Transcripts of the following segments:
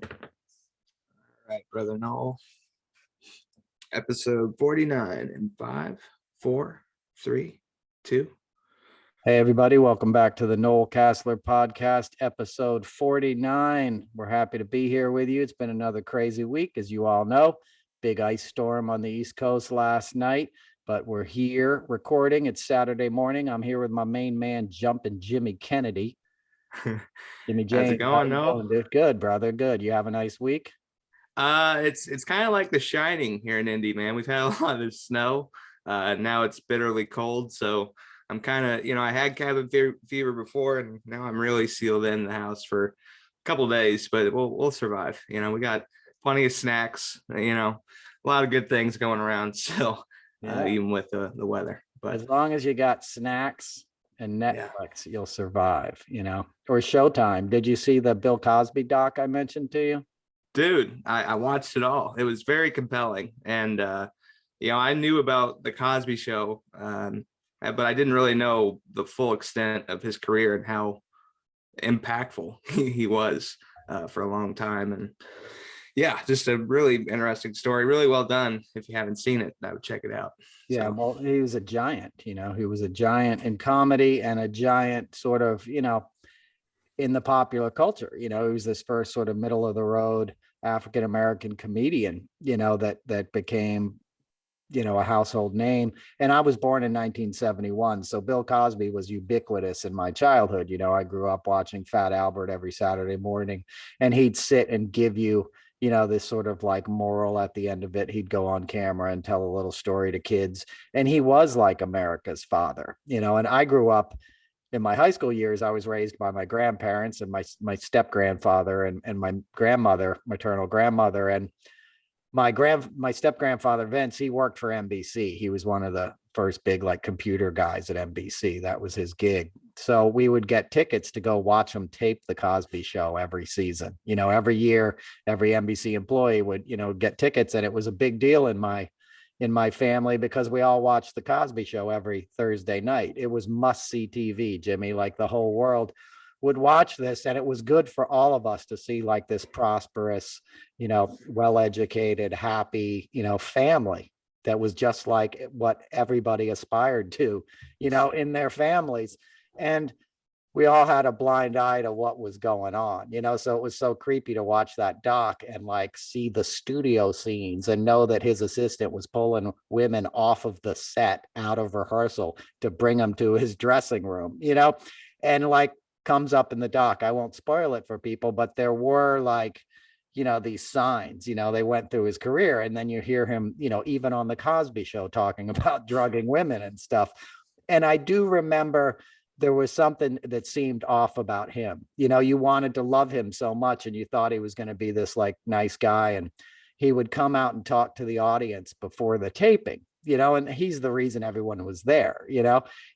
All right, brother Noel. Episode 49 in 5, 4, 3, 2. Hey, everybody. Welcome back to the Noel Casler podcast, episode 49. We're happy to be here with you. It's been another crazy week, as you all know. Big ice storm on the East Coast last night, but we're here recording. It's Saturday morning. I'm here with my main man, Jumpin' Jimmy Kennedy. Jimmy James. How's it going, Noel? Dude? Good, brother. Good. You have a nice week? It's kind of like The Shining here in Indy, man. We've had a lot of snow. Now it's bitterly cold, so I'm kind of, I had cabin fever before, and now I'm really sealed in the house for a couple of days, but we'll survive. We got plenty of snacks, a lot of good things going around still, even with the weather. But as long as you got snacks and Netflix, you'll survive, or Showtime. Did you see the Bill Cosby doc I mentioned to you? Dude, I watched it all. It was very compelling. And, I knew about the Cosby Show, but I didn't really know the full extent of his career and how impactful he was for a long time. And yeah, just a really interesting story. Really well done. If you haven't seen it, I would check it out. Yeah, well, he was a giant, he was a giant in comedy and a giant sort of, in the popular culture. He was this first sort of middle of the road African-American comedian, that became, a household name. And I was born in 1971. So Bill Cosby was ubiquitous in my childhood. I grew up watching Fat Albert every Saturday morning, and he'd sit and give you, this sort of like moral at the end of it. He'd go on camera and tell a little story to kids. And he was like America's father, and I grew up in my high school years. I was raised by my grandparents and my step grandfather and my grandmother, maternal grandmother. And my step grandfather, Vince, he worked for NBC. He was one of the first big like computer guys at NBC. That was his gig. So we would get tickets to go watch him tape the Cosby Show every season. Every year, every NBC employee would, get tickets. And it was a big deal in my family because we all watched the Cosby Show every Thursday night. It was must-see TV, Jimmy. Like the whole world would watch this, and it was good for all of us to see like this prosperous, well-educated, happy, family that was just like what everybody aspired to, in their families. And we all had a blind eye to what was going on, so it was so creepy to watch that doc and like see the studio scenes and know that his assistant was pulling women off of the set out of rehearsal to bring them to his dressing room, and like comes up in the doc. I won't spoil it for people, but there were like, these signs, they went through his career, and then you hear him, even on the Cosby Show talking about drugging women and stuff. And I do remember there was something that seemed off about him. You wanted to love him so much, and you thought he was going to be this like nice guy. And he would come out and talk to the audience before the taping, and he's the reason everyone was there,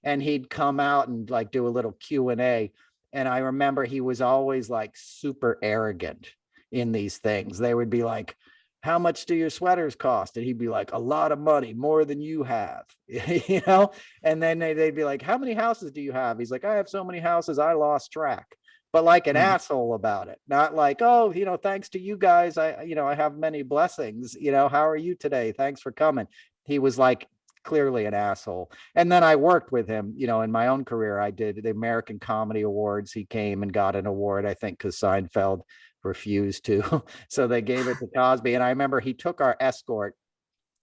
and he'd come out and like do a little Q&A. And I remember he was always like super arrogant in these things. They would be like, how much do your sweaters cost? And he'd be like, a lot of money, more than you have, and then they'd be like, how many houses do you have? He's like, I have so many houses, I lost track. But like an asshole about it, not like, oh, thanks to you guys, I have many blessings, how are you today? Thanks for coming. He was like clearly an asshole. And then I worked with him, in my own career. I did the American Comedy Awards. He came and got an award, I think, because Seinfeld refused to. So they gave it to Cosby. And I remember he took our escort.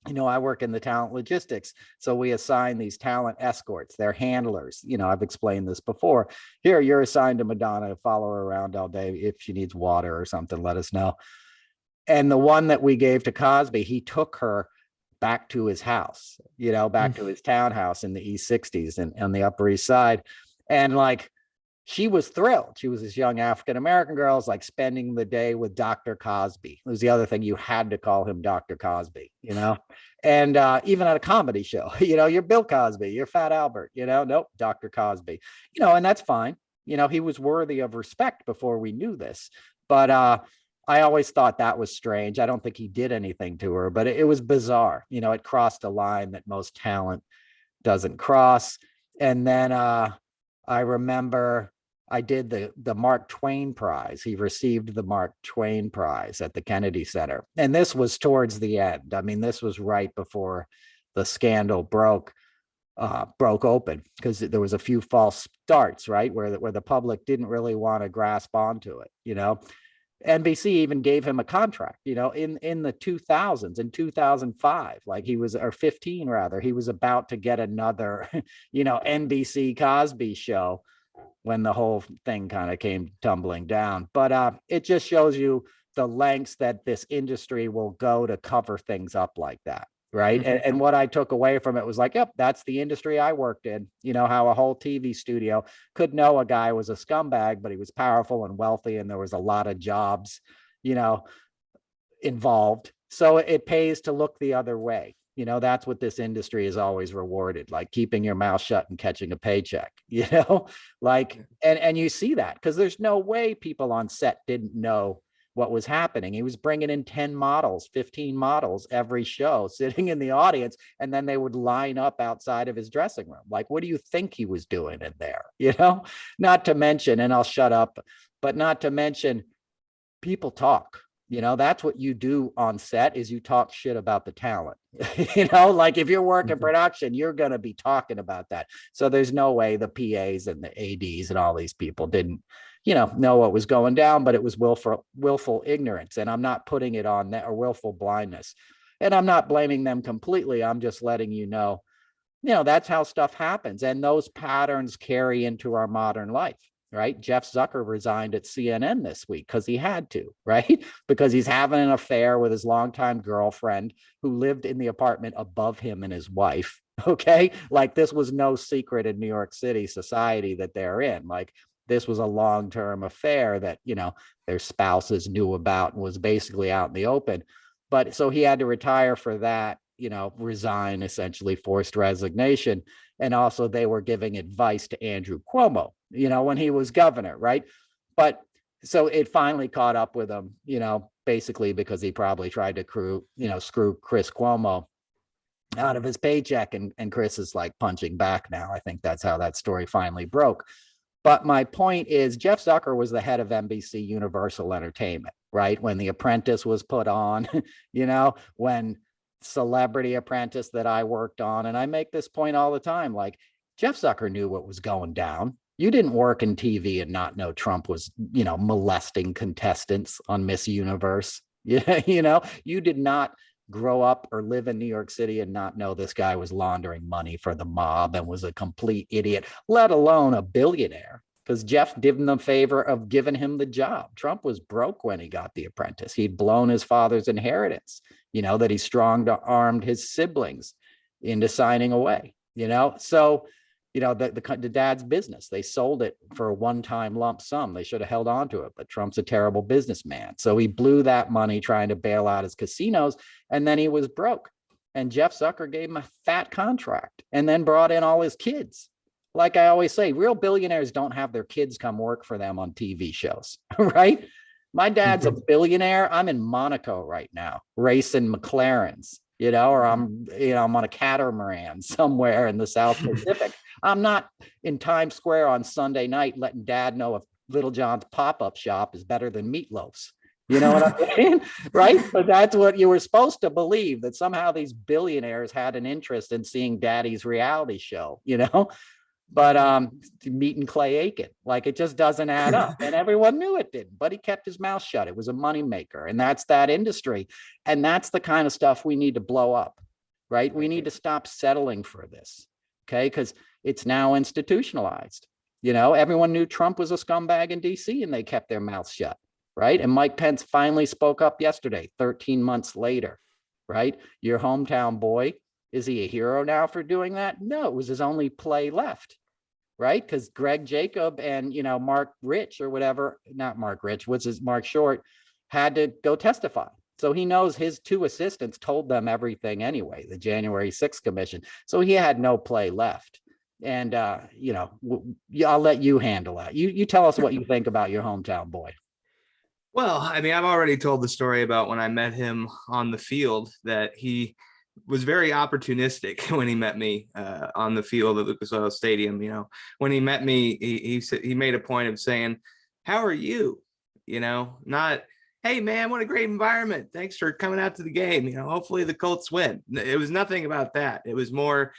I work in the talent logistics. So we assign these talent escorts. They're handlers. I've explained this before. Here, you're assigned to Madonna, follow her around all day. If she needs water or something, let us know. And the one that we gave to Cosby, he took her back to his house, back to his townhouse in the East 60s and on the Upper East Side. And like, she was thrilled. She was this young African-American girl, like spending the day with Dr. Cosby. It was the other thing. You had to call him Dr. Cosby, and even at a comedy show, you're Bill Cosby, you're Fat Albert, nope, Dr. Cosby, and that's fine. He was worthy of respect before we knew this. But I always thought that was strange. I don't think he did anything to her, but it was bizarre. It crossed a line that most talent doesn't cross. And then I remember I did the Mark Twain Prize. He received the Mark Twain Prize at the Kennedy Center. And this was towards the end. I mean, this was right before the scandal broke open, because there was a few false starts, right? Where the public didn't really want to grasp onto it, you know. NBC even gave him a contract, you know, in the 2000s, in 2005, like he was, or 15 rather, he was about to get another, you know, NBC Cosby show when the whole thing kind of came tumbling down. But it just shows you the lengths that this industry will go to cover things up like that. Right. And what I took away from it was like, yep, that's the industry I worked in. You know, how a whole TV studio could know a guy was a scumbag, but he was powerful and wealthy, and there was a lot of jobs, you know, involved. So it pays to look the other way. You know, that's what this industry is always rewarded, like keeping your mouth shut and catching a paycheck, you know, like, and you see that because there's no way people on set didn't know what was happening. He was bringing in 10 models, 15 models every show, sitting in the audience, and then they would line up outside of his dressing room. Like, what do you think he was doing in there? You know, not to mention, and I'll shut up, but not to mention, people talk. You know, that's what you do on set, is you talk shit about the talent. You know, like if you're working production, you're going to be talking about that. So there's no way the PAs and the ADs and all these people didn't, you know what was going down, but it was willful ignorance. And I'm not putting it on that, or willful blindness. And I'm not blaming them completely. I'm just letting you know, that's how stuff happens. And those patterns carry into our modern life. Right. Jeff Zucker resigned at CNN this week because he had to, right? Because he's having an affair with his longtime girlfriend who lived in the apartment above him and his wife. Okay. Like, this was no secret in New York City society that they're in. Like, this was a long-term affair that, their spouses knew about and was basically out in the open. But so he had to retire for that, resign, essentially forced resignation. And also they were giving advice to Andrew Cuomo, when he was governor, right? But so it finally caught up with him, basically because he probably tried to screw Chris Cuomo out of his paycheck. And Chris is like punching back now. I think that's how that story finally broke. But my point is, Jeff Zucker was the head of NBC Universal Entertainment, right? When The Apprentice was put on, when Celebrity Apprentice that I worked on. And I make this point all the time, like, Jeff Zucker knew what was going down. You didn't work in TV and not know Trump was, molesting contestants on Miss Universe. Yeah, you did not grow up or live in New York City and not know this guy was laundering money for the mob and was a complete idiot, let alone a billionaire. Because Jeff did him the favor of giving him the job. Trump was broke when he got The Apprentice. He'd blown his father's inheritance, that he strong-armed his siblings into signing away, So, the dad's business, they sold it for a one-time lump sum. They should have held on to it, but Trump's a terrible businessman. So he blew that money trying to bail out his casinos, and then he was broke. And Jeff Zucker gave him a fat contract and then brought in all his kids. Like I always say, real billionaires don't have their kids come work for them on TV shows, right? My dad's a billionaire. I'm in Monaco right now, racing McLarens, or I'm on a catamaran somewhere in the South Pacific. I'm not in Times Square on Sunday night letting dad know if Little John's pop-up shop is better than Meatloaf's. You know what I'm saying? Right? But that's what you were supposed to believe, that somehow these billionaires had an interest in seeing daddy's reality show, But meeting Clay Aiken, like, it just doesn't add up. And everyone knew it didn't, but he kept his mouth shut. It was a moneymaker. And that's that industry. And that's the kind of stuff we need to blow up, right? We need to stop settling for this, okay? Because it's now institutionalized. Everyone knew Trump was a scumbag in DC and they kept their mouths shut, right? And Mike Pence finally spoke up yesterday, 13 months later, right? Your hometown boy. Is he a hero now for doing that? No, it was his only play left, right? Because Greg Jacob and, Mark Rich or whatever, not Mark Rich, Mark Short, had to go testify. So he knows his two assistants told them everything anyway, the January 6th commission. So he had no play left. And, I'll let you handle that. You tell us what you think about your hometown boy. Well, I mean, I've already told the story about when I met him on the field, that he was very opportunistic when he met me on the field at Lucas Oil Stadium. When he met me, he made a point of saying, "How are you?" Not, "Hey man, what a great environment. Thanks for coming out to the game. Hopefully the Colts win." It was nothing about that. It was more,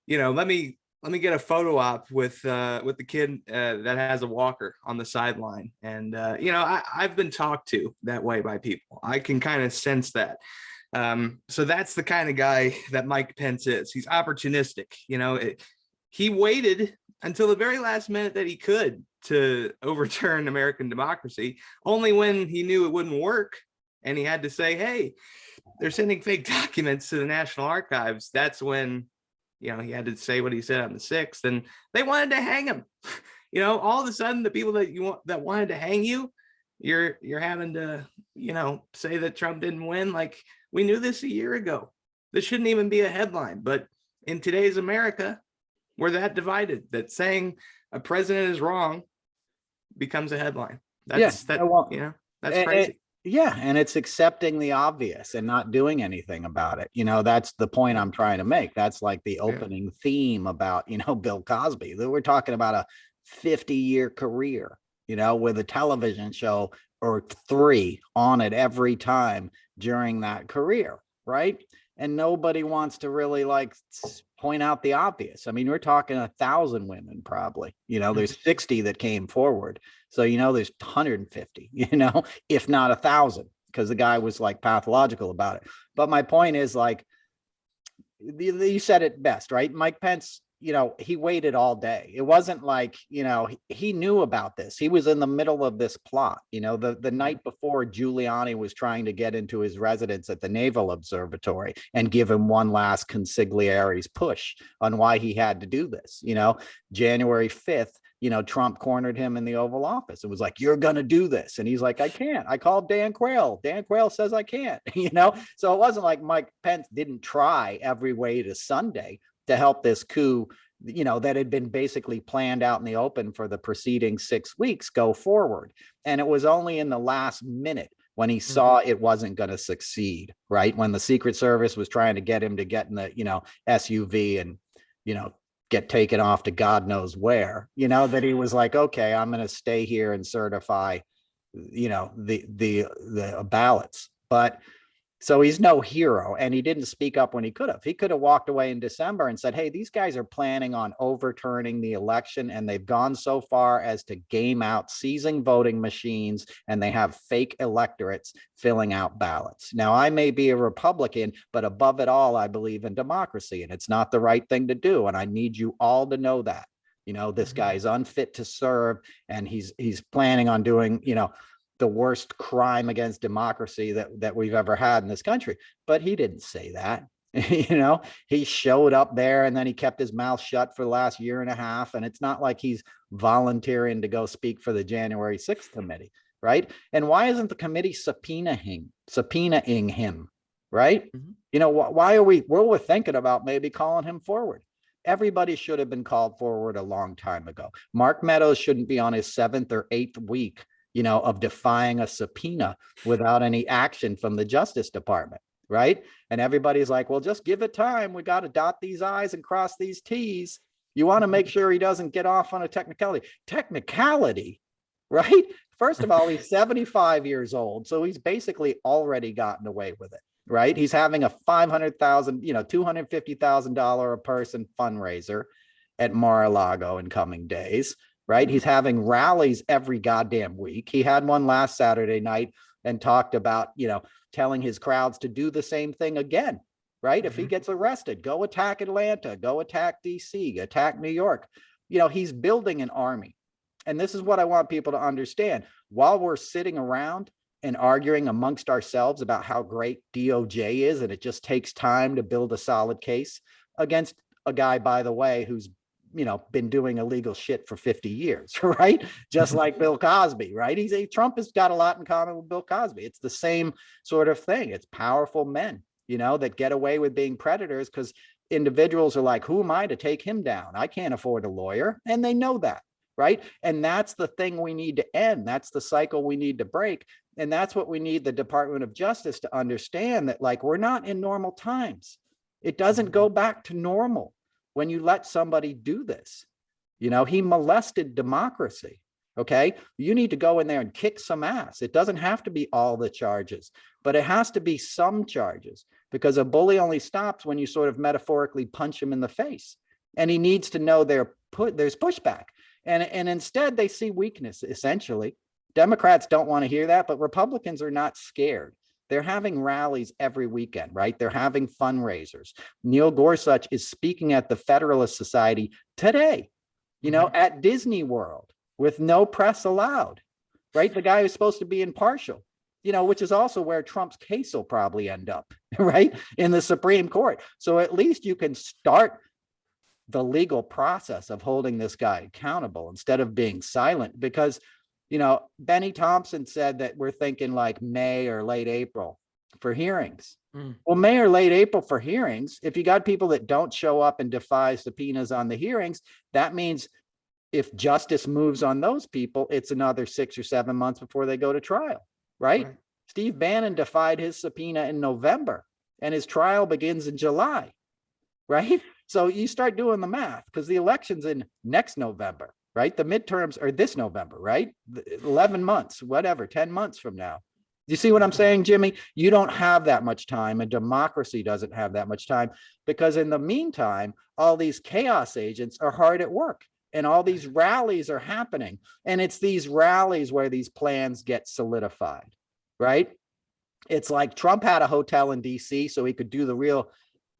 let me get a photo op with the kid that has a walker on the sideline. And I've been talked to that way by people. I can kind of sense that. So that's the kind of guy that Mike Pence is. He's opportunistic. He waited until the very last minute that he could to overturn American democracy, only when he knew it wouldn't work and he had to say, "Hey, they're sending fake documents to the National Archives." That's when he had to say what he said on the 6th, and they wanted to hang him. All of a sudden, the people that wanted to hang you, you're having to say that Trump didn't win. Like, we knew this a year ago. This shouldn't even be a headline. But in today's America, we're that divided that saying a president is wrong becomes a headline. That's crazy. And it's accepting the obvious and not doing anything about it. That's the point I'm trying to make. That's like the opening theme about, Bill Cosby. We're talking about a 50-year career, with a television show or 3 on it every time during that career, right? And nobody wants to really point out the obvious. I mean, we're talking 1,000 women probably, there's 60 that came forward. So, there's 150, if not 1,000, because the guy was pathological about it. But my point is you said it best, right? Mike Pence, he waited all day. It wasn't he knew about this. He was in the middle of this plot. The night before, Giuliani was trying to get into his residence at the Naval Observatory and give him one last consigliaries push on why he had to do this. January 5th, Trump cornered him in the Oval Office. It was like, "You're going to do this." And he's like, "I can't. I called Dan Quayle. Dan Quayle says I can't." So it wasn't like Mike Pence didn't try every way to Sunday to help this coup, that had been basically planned out in the open for the preceding 6 weeks go forward. And it was only in the last minute when he saw it wasn't going to succeed, right? When the Secret Service was trying to get him to get in the, SUV and, get taken off to God knows where, that he was like, "Okay, I'm going to stay here and certify, the ballots." But so he's no hero, and he didn't speak up when he could have. He could have walked away in December and said, "Hey, these guys are planning on overturning the election, and they've gone so far as to game out seizing voting machines, and they have fake electorates filling out ballots." Now, I may be a Republican, but above it all, I believe in democracy, and it's not the right thing to do. And I need you all to know that. This guy's unfit to serve, and he's planning on doing, the worst crime against democracy that we've ever had in this country. But he didn't say that. He showed up there and then he kept his mouth shut for the last year and a half. And it's not like he's volunteering to go speak for the January 6th committee, right? And why isn't the committee subpoenaing him, right? Why are we're thinking about maybe calling him forward? Everybody should have been called forward a long time ago. Mark Meadows shouldn't be on his 7th or 8th week of defying a subpoena without any action from the Justice Department, right? And everybody's like, "Well, just give it time. We got to dot these I's and cross these T's." You want to make sure he doesn't get off on a technicality, right? First of all, he's 75 years old, so he's basically already gotten away with it, right? He's having a $500,000, $250,000 a person fundraiser at Mar-a-Lago in coming days. Right. He's having rallies every goddamn week. He had one last Saturday night and talked about, telling his crowds to do the same thing again. Right. If he gets arrested, go attack Atlanta, go attack DC, attack New York. He's building an army. And this is what I want people to understand. While we're sitting around and arguing amongst ourselves about how great DOJ is, and it just takes time to build a solid case against a guy, by the way, who's been doing illegal shit for 50 years, right? Just like Bill Cosby, right? Trump has got a lot in common with Bill Cosby. It's the same sort of thing. It's powerful men, that get away with being predators because individuals are like, "Who am I to take him down? I can't afford a lawyer." And they know that, right? And that's the thing we need to end. That's the cycle we need to break. And that's what we need the Department of Justice to understand, that we're not in normal times. It doesn't go back to normal when you let somebody do this. You know, he molested democracy. Okay. You need to go in there and kick some ass. It doesn't have to be all the charges, but it has to be some charges, because a bully only stops when you sort of metaphorically punch him in the face. And he needs to know there's pushback. And instead they see weakness, essentially. Democrats don't want to hear that, but Republicans are not scared. They're having rallies every weekend, right? They're having fundraisers. Neil Gorsuch is speaking at the Federalist Society today, you know, at Disney World with no press allowed, right? The guy who's supposed to be impartial, you know, which is also where Trump's case will probably end up, right? In the Supreme Court. So at least you can start the legal process of holding this guy accountable instead of being silent, because, you know, Benny Thompson said that we're thinking like May or late April for hearings. Well, May or late April for hearings, if you got people that don't show up and defy subpoenas on the hearings, that means if justice moves on those people, it's another 6 or 7 months before they go to trial, right? Steve Bannon defied his subpoena in November and his trial begins in July, right? So you start doing the math, because the election's in next November, right? The midterms are this November, right? 11 months, whatever, 10 months from now. You see what I'm saying, Jimmy? You don't have that much time, and democracy doesn't have that much time, because in the meantime, all these chaos agents are hard at work. And all these rallies are happening. And it's these rallies where these plans get solidified, right? It's like Trump had a hotel in DC so he could do the real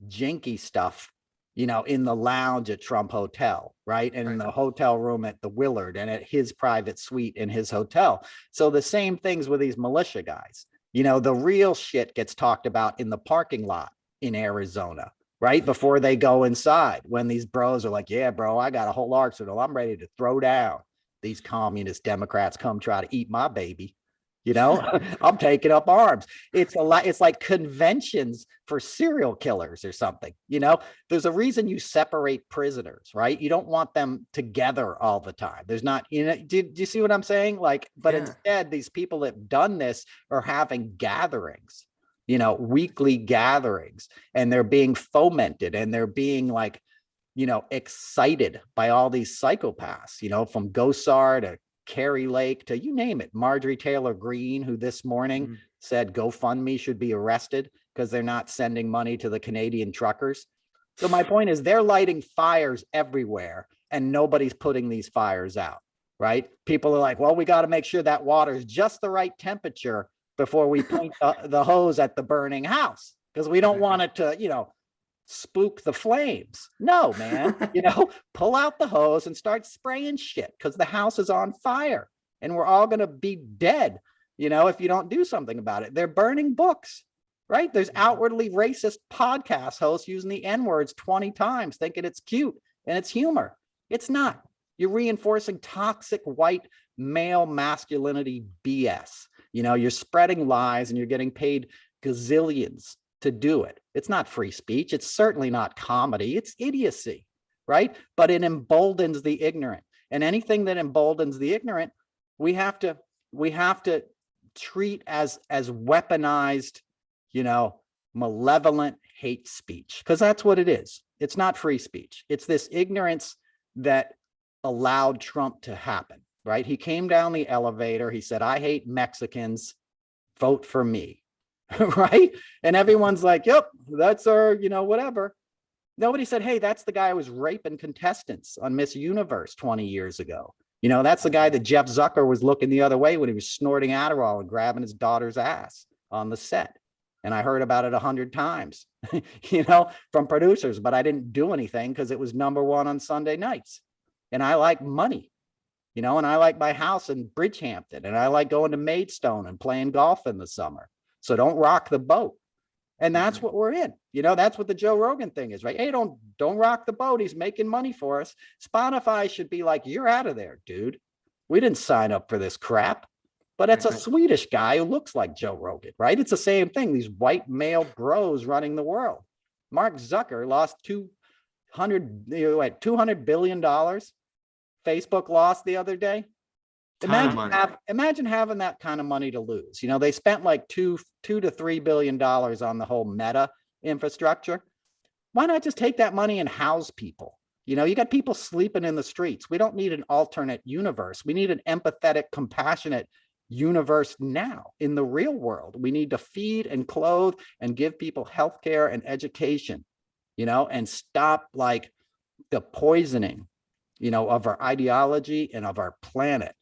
janky stuff, you know, in the lounge at Trump Hotel, right? And in the hotel room at the Willard and at his private suite in his hotel. So the same things with these militia guys. You know, the real shit gets talked about in the parking lot in Arizona, right? Before they go inside, when these bros are like, yeah, bro, I got a whole arsenal. I'm ready to throw down. These communist Democrats come try to eat my baby. You know, I'm taking up arms. It's a lot. It's like conventions for serial killers or something. You know, there's a reason you separate prisoners, right? You don't want them together all the time. There's not, you know, do you see what I'm saying? Like, but instead, these people that have done this are having gatherings, you know, weekly gatherings, and they're being fomented and they're being like, you know, excited by all these psychopaths, you know, from Gosar to Carrie Lake to you name it. Marjorie Taylor Greene, who this morning said GoFundMe should be arrested because they're not sending money to the Canadian truckers. So my point is they're lighting fires everywhere and nobody's putting these fires out, right? People are like, well, we got to make sure that water is just the right temperature before we point the hose at the burning house, because we don't want it to, you know, spook the flames. No, man, you know, pull out the hose and start spraying shit, because the house is on fire and we're all going to be dead, you know, if you don't do something about it. They're burning books, right? There's outwardly racist podcast hosts using the N-words 20 times, thinking it's cute and it's humor. It's not. You're reinforcing toxic white male masculinity BS. You know, you're spreading lies and you're getting paid gazillions to do it. It's not free speech. It's certainly not comedy. It's idiocy, right? But it emboldens the ignorant. And anything that emboldens the ignorant, we have to treat as weaponized, you know, malevolent hate speech, because that's what it is. It's not free speech. It's this ignorance that allowed Trump to happen, right? He came down the elevator. He said, I hate Mexicans. Vote for me. Right? And everyone's like, yep, that's our, you know, whatever. Nobody said, hey, that's the guy who was raping contestants on Miss Universe 20 years ago. You know, that's the guy that Jeff Zucker was looking the other way when he was snorting Adderall and grabbing his daughter's ass on the set. And I heard about it 100 times, you know, from producers, but I didn't do anything because it was #1 on Sunday nights. And I like money, you know, and I like my house in Bridgehampton, and I like going to Maidstone and playing golf in the summer. So don't rock the boat. And that's what we're in. You know, that's what the Joe Rogan thing is, right? Hey, don't rock the boat. He's making money for us. Spotify should be like, you're out of there, dude. We didn't sign up for this crap. But it's a Swedish guy who looks like Joe Rogan, right? It's the same thing. These white male bros running the world. Mark Zucker lost $200 billion. Facebook lost the other day. Imagine having that kind of money to lose. You know, they spent like $2 to $3 billion on the whole Meta infrastructure. Why not just take that money and house people? You got people sleeping in the streets. We don't need an alternate universe. We need an empathetic, compassionate universe now in the real world. We need to feed and clothe and give people healthcare and education, and stop like the poisoning, of our ideology and of our planet.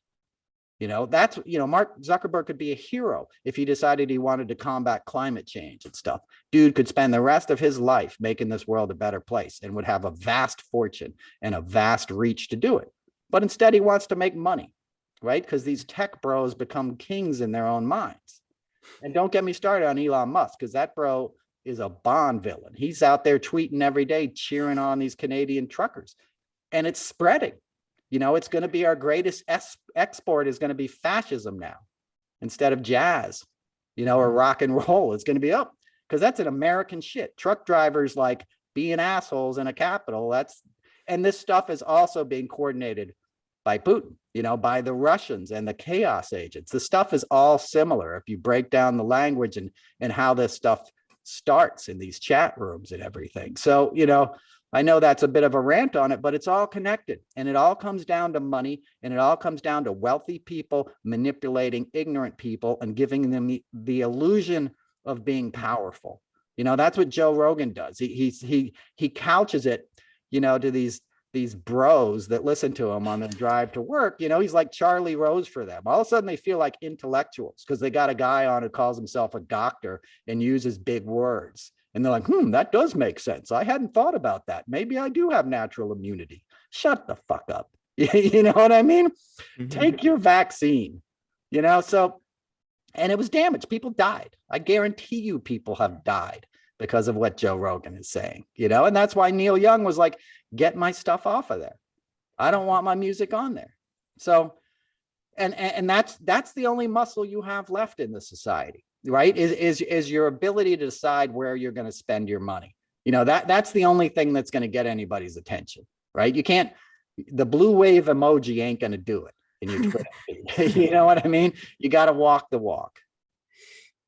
That's, Mark Zuckerberg could be a hero if he decided he wanted to combat climate change and stuff. Dude could spend the rest of his life making this world a better place and would have a vast fortune and a vast reach to do it. But instead, he wants to make money, right? Because these tech bros become kings in their own minds. And don't get me started on Elon Musk, because that bro is a Bond villain. He's out there tweeting every day, cheering on these Canadian truckers. And it's spreading. It's going to be our greatest export is going to be fascism now instead of jazz, or rock and roll. It's going to be up because that's an American shit. Truck drivers like being assholes in a capital. And this stuff is also being coordinated by Putin, by the Russians and the chaos agents. The stuff is all similar if you break down the language and how this stuff starts in these chat rooms and everything. So, I know that's a bit of a rant on it, but it's all connected, and it all comes down to money, and it all comes down to wealthy people manipulating ignorant people and giving them the illusion of being powerful. That's what Joe Rogan does. He couches it, to these bros that listen to him on the drive to work. He's like Charlie Rose for them. All of a sudden they feel like intellectuals because they got a guy on who calls himself a doctor and uses big words. And they're like, that does make sense. I hadn't thought about that. Maybe I do have natural immunity. Shut the fuck up. You know what I mean? Mm-hmm. Take your vaccine, so, and it was damaged. People died. I guarantee you people have died because of what Joe Rogan is saying, and that's why Neil Young was like, get my stuff off of there. I don't want my music on there. So, and that's the only muscle you have left in the society. Right, is your ability to decide where you're going to spend your money. That's the only thing that's going to get anybody's attention, right? You can't, the blue wave emoji ain't going to do it in your Twitter feed. You know what I mean? You got to walk the walk.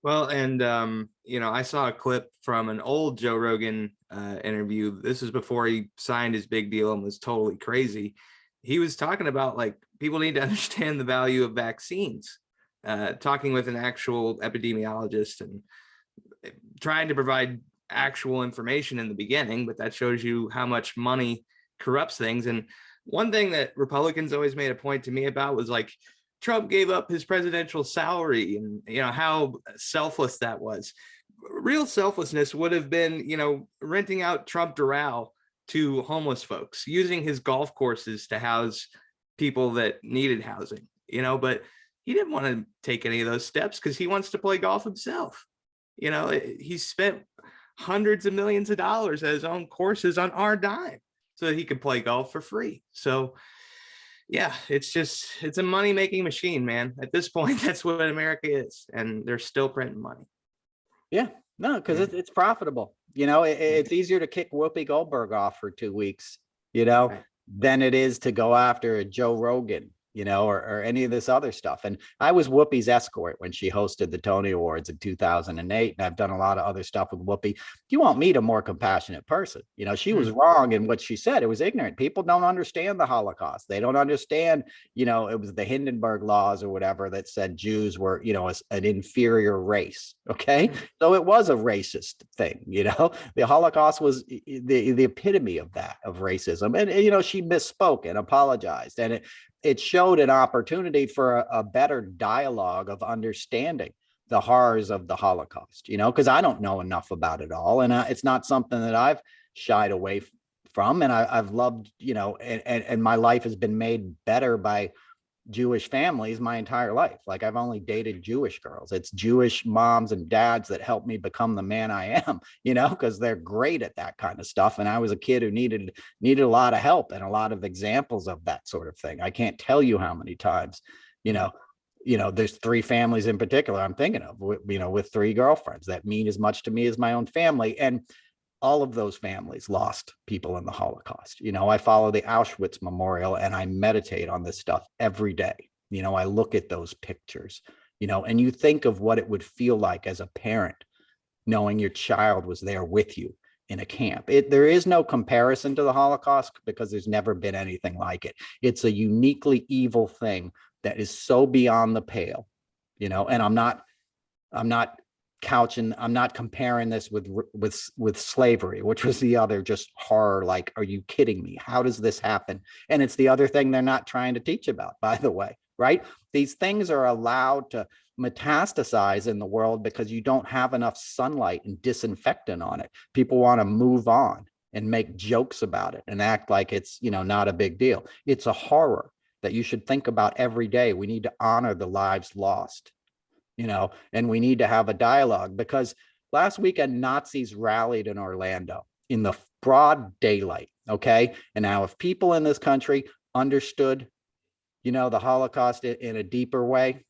Well, and I saw a clip from an old Joe Rogan interview. This is before he signed his big deal and was totally crazy. He was talking about like people need to understand the value of vaccines. Talking with an actual epidemiologist and trying to provide actual information in the beginning, but that shows you how much money corrupts things. And one thing that Republicans always made a point to me about was like Trump gave up his presidential salary and how selfless that was. Real selflessness would have been renting out Trump Doral to homeless folks, using his golf courses to house people that needed housing, but he didn't want to take any of those steps because he wants to play golf himself. He spent hundreds of millions of dollars at his own courses on our dime so that he could play golf for free. So yeah, it's a money-making machine, man. At this point, that's what America is. And they're still printing money. Yeah, no, because it's profitable. It's easier to kick Whoopi Goldberg off for 2 weeks, right, than it is to go after Joe Rogan, or any of this other stuff. And I was Whoopi's escort when she hosted the Tony Awards in 2008. And I've done a lot of other stuff with Whoopi. You won't meet a more compassionate person. She was wrong in what she said. It was ignorant. People don't understand the Holocaust. They don't understand, it was the Hindenburg laws or whatever that said Jews were, an inferior race. Okay. So it was a racist thing, the Holocaust was the epitome of that, of racism. And, she misspoke and apologized. And it showed an opportunity for a better dialogue of understanding the horrors of the Holocaust, because I don't know enough about it all. And it's not something that I've shied away from. And I've loved, and my life has been made better by Jewish families my entire life. Like I've only dated Jewish girls. It's Jewish moms and dads that helped me become the man I am, because they're great at that kind of stuff. And I was a kid who needed a lot of help and a lot of examples of that sort of thing. I can't tell you how many times, there's 3 families in particular I'm thinking of, with 3 girlfriends that mean as much to me as my own family. And all of those families lost people in the Holocaust. I follow the Auschwitz Memorial and I meditate on this stuff every day. I look at those pictures, and you think of what it would feel like as a parent, knowing your child was there with you, in a camp. There is no comparison to the Holocaust because there's never been anything like it. It's a uniquely evil thing that is so beyond the pale, you know, and I'm not comparing this with slavery, which was the other just horror. Like, are you kidding me? How does this happen? And it's the other thing they're not trying to teach about, by the way, right? These things are allowed to metastasize in the world because you don't have enough sunlight and disinfectant on it. People want to move on and make jokes about it and act like it's, you know, not a big deal. It's a horror that you should think about every day. We need to honor the lives lost, you know, and we need to have a dialogue, because last weekend Nazis rallied in Orlando in the broad daylight. Okay. And now if people in this country understood, you know, the Holocaust in a deeper way,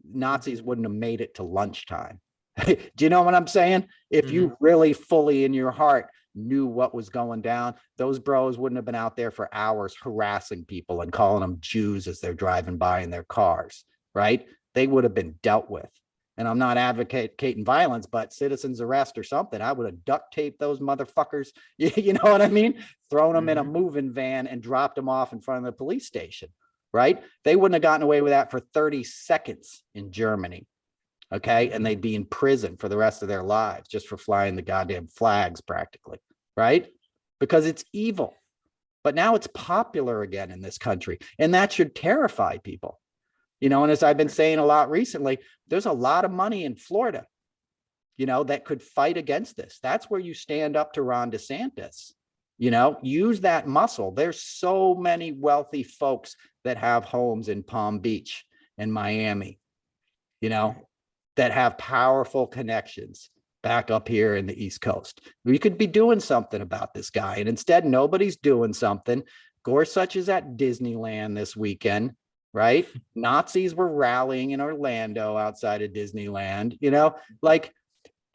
Nazis wouldn't have made it to lunchtime. Do you know what I'm saying? If you really fully in your heart knew what was going down, those bros wouldn't have been out there for hours harassing people and calling them Jews as they're driving by in their cars, right? They would have been dealt with. And I'm not advocating violence, but citizen's arrest or something. I would have duct taped those motherfuckers. You know what I mean? Thrown them in a moving van and dropped them off in front of the police station, right? They wouldn't have gotten away with that for 30 seconds in Germany. Okay. And they'd be in prison for the rest of their lives just for flying the goddamn flags practically, right? Because it's evil. But now it's popular again in this country. And that should terrify people. You know, and as I've been saying a lot recently, there's a lot of money in Florida, you know, that could fight against this. That's where you stand up to Ron DeSantis, you know, use that muscle. There's so many wealthy folks that have homes in Palm Beach and Miami, you know, that have powerful connections back up here in the East Coast. We could be doing something about this guy. And instead, nobody's doing something. Gorsuch is at Disneyland this weekend, right? Nazis were rallying in Orlando outside of Disneyland, you know, like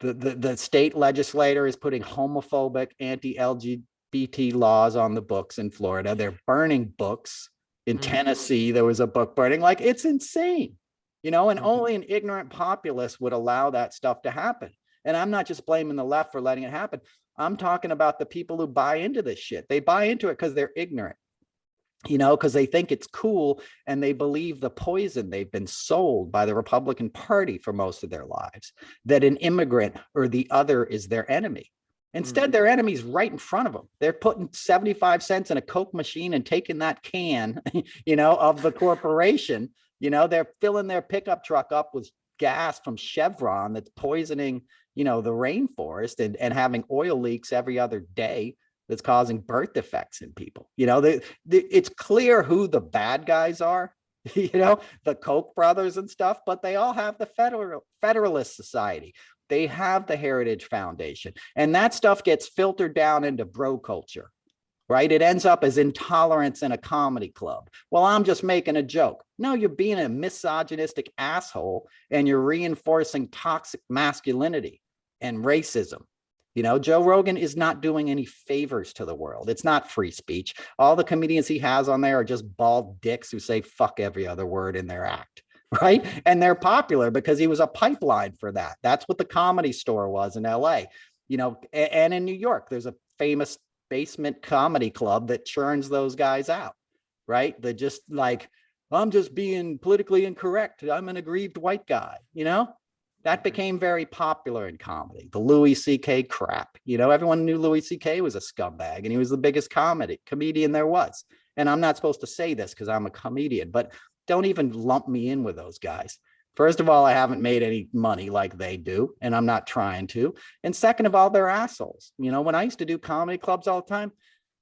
the state legislator is putting homophobic anti-LGBT laws on the books in Florida. They're burning books. In Tennessee, there was a book burning. Like, it's insane, you know, and only an ignorant populace would allow that stuff to happen. And I'm not just blaming the left for letting it happen. I'm talking about the people who buy into this shit. They buy into it because they're ignorant, you know, because they think it's cool and they believe the poison they've been sold by the Republican Party for most of their lives, that an immigrant or the other is their enemy. Instead, their enemy's right in front of them. They're putting 75 cents in a Coke machine and taking that can, you know, of the corporation. You know, they're filling their pickup truck up with gas from Chevron that's poisoning, you know, the rainforest and having oil leaks every other day that's causing birth defects in people. You know, it's clear who the bad guys are, you know, the Koch brothers and stuff, but they all have the Federalist Society. They have the Heritage Foundation, and that stuff gets filtered down into bro culture, right? It ends up as intolerance in a comedy club. Well, I'm just making a joke. No, you're being a misogynistic asshole and you're reinforcing toxic masculinity and racism. You know, Joe Rogan is not doing any favors to the world. It's not free speech. All the comedians he has on there are just bald dicks who say fuck every other word in their act, right? And they're popular because he was a pipeline for that. That's what the Comedy Store was in LA, you know, and in New York, there's a famous basement comedy club that churns those guys out, right? They're just like, I'm just being politically incorrect. I'm an aggrieved white guy, you know? That became very popular in comedy. The Louis C.K. crap. You know, everyone knew Louis C.K. was a scumbag and he was the biggest comedian there was. And I'm not supposed to say this because I'm a comedian, but don't even lump me in with those guys. First of all, I haven't made any money like they do, and I'm not trying to. And second of all, they're assholes. You know, when I used to do comedy clubs all the time,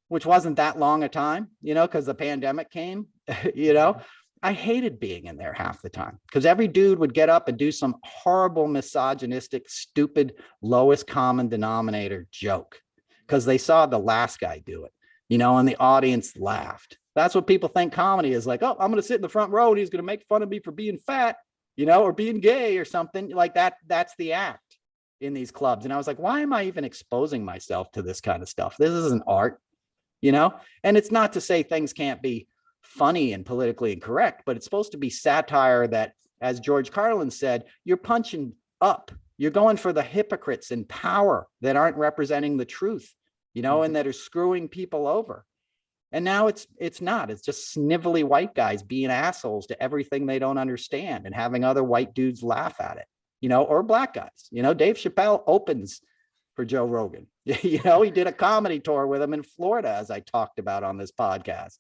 which wasn't that long a time, you know, because the pandemic came, you know, I hated being in there half the time because every dude would get up and do some horrible, misogynistic, stupid, lowest common denominator joke because they saw the last guy do it, you know, and the audience laughed. That's what people think comedy is like. Oh, I'm going to sit in the front row and he's going to make fun of me for being fat, you know, or being gay or something like that. That's the act in these clubs. And I was like, why am I even exposing myself to this kind of stuff? This isn't art, you know, and it's not to say things can't be funny and politically incorrect, but it's supposed to be satire that, as George Carlin said, you're punching up, You're going for the hypocrites in power that aren't representing the truth, you know, and that are screwing people over. And now it's not. It's just snivelly white guys being assholes to everything they don't understand and having other white dudes laugh at it, you know, or black guys. You know, Dave Chappelle opens for Joe Rogan. You know, he did a comedy tour with him in Florida, as I talked about on this podcast.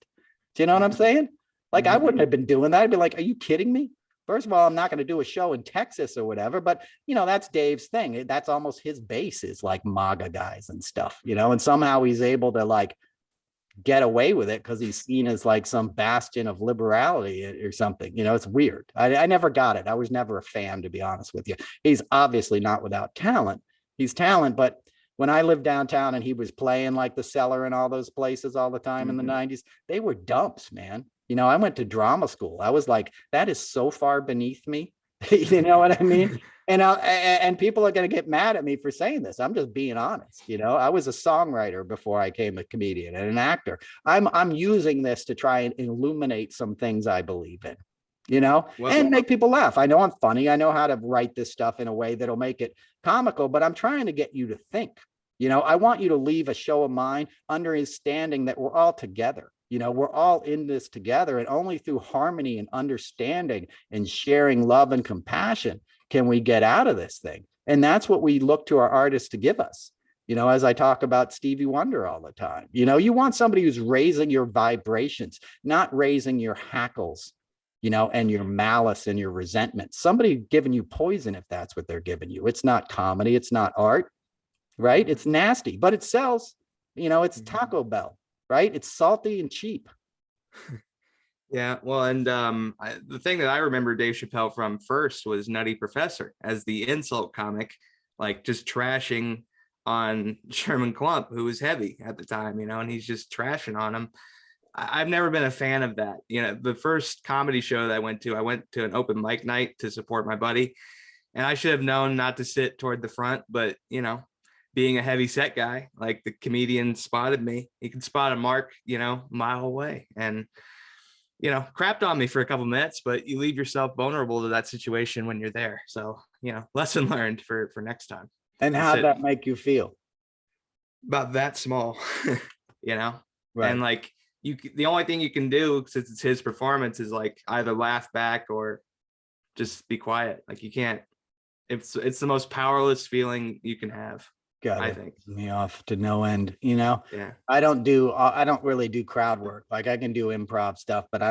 Do you know what I'm saying? Like, I wouldn't have been doing that. I'd be like, are you kidding me? First of all, I'm not going to do a show in Texas or whatever, but you know, that's Dave's thing. That's almost his base, is like MAGA guys and stuff, you know, and somehow he's able to like get away with it because he's seen as like some bastion of liberality or something. You know, it's weird. I never got it. I was never a fan, to be honest with you. He's obviously not without talent. He's talent, but when I lived downtown and he was playing like the Cellar and all those places all the time in the 90s, they were dumps, man. You know, I went to drama school. I was like, that is so far beneath me. You know what I mean? And people are going to get mad at me for saying this. I'm just being honest. You know, I was a songwriter before I became a comedian and an actor. I'm using this to try and illuminate some things I believe in, you know, and make people laugh. I know I'm funny. I know how to write this stuff in a way that'll make it comical, but I'm trying to get you to think. You know, I want you to leave a show of mine understanding that we're all together. You know, we're all in this together, and only through harmony and understanding and sharing love and compassion can we get out of this thing. And that's what we look to our artists to give us. You know, as I talk about Stevie Wonder all the time, you know, you want somebody who's raising your vibrations, not raising your hackles, you know, and your malice and your resentment. Somebody giving you poison, if that's what they're giving you. It's not comedy. It's not art, right? It's nasty, but it sells. You know, it's Taco Bell. Right? It's salty and cheap. Yeah, well, and the thing that I remember Dave Chappelle from first was Nutty Professor as the insult comic, like just trashing on Sherman Klump, who was heavy at the time, you know, and he's just trashing on him. I've never been a fan of that. You know, the first comedy show that I went to an open mic night to support my buddy, and I should have known not to sit toward the front, but you know, being a heavy set guy, like the comedian spotted me. He can spot a mark, you know, a mile away, and you know, crapped on me for a couple minutes, but you leave yourself vulnerable to that situation when you're there. So, you know, lesson learned for next time. And how'd that make you feel? About that small, you know, right. And like the only thing you can do, since it's his performance, is like either laugh back or just be quiet. Like you can't. It's the most powerless feeling you can have. I think me off to no end, you know. Yeah, I don't really do crowd work. Like I can do improv stuff, but